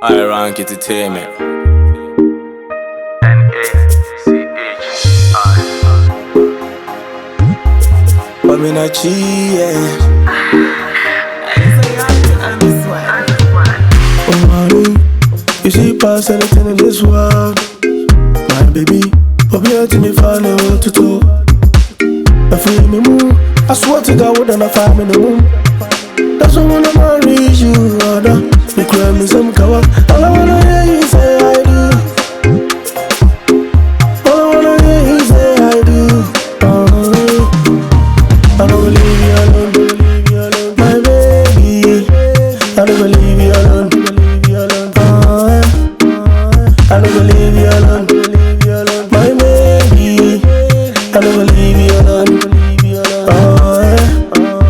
I rank entertainment. But me not cheating. Oh mommy, you see past anything in this world. My baby, hope you to me find a way to do. I feel me move. I swear to God, wouldn't I find me no moon? That's why when I'm gonna reach you, other. You cry me some cover. All I wanna hear you say I do. All I wanna hear you say I do. I don't believe you alone, my baby. I don't believe you alone, I don't believe you alone, my baby. I don't believe you alone.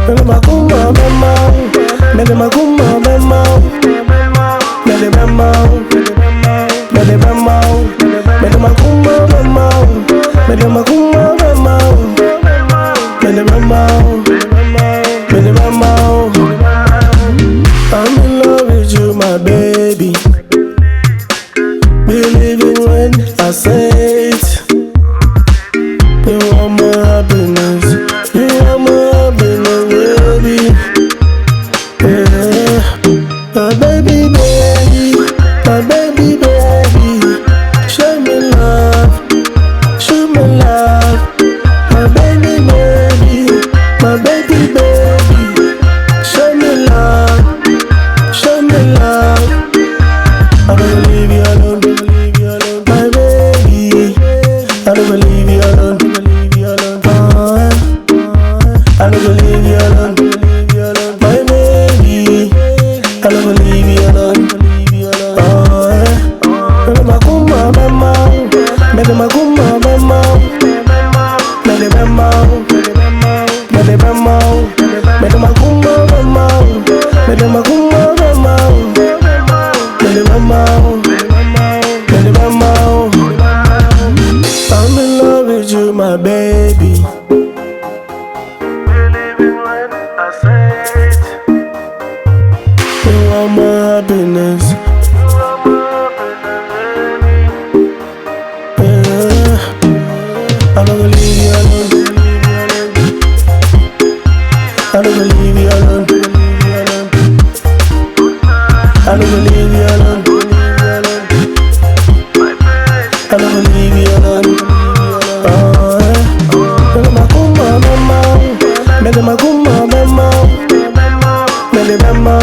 Mele makuma bema, mele makuma bema, mele bema, mele bema, mele makuma bema, mele makuma bema, mele bema, mele bema. I'm in love with you, my baby. Believe it when I say it. You are my happiness. You are my happiness, baby. Yeah. My baby, baby. My baby, baby. Show me love. Show me love. My baby, baby. My baby, baby. Show me love. Show me love. I don't believe you alone. My baby. I don't believe you alone. I don't believe you alone, my baby. I don't believe you alone. Mele makuma bema, mele makuma bema, mele bema, mele bema, mele makuma bema, mele makuma bema, mele bema, mele bema. I'm in love with you, my baby. I say it. You are my happiness. You are my happiness, baby. Yeah. I don't believe you alone. I don't believe you alone. I don't believe you alone. I don't believe you alone. Mele makuma bema, mele makuma bema, mele bema.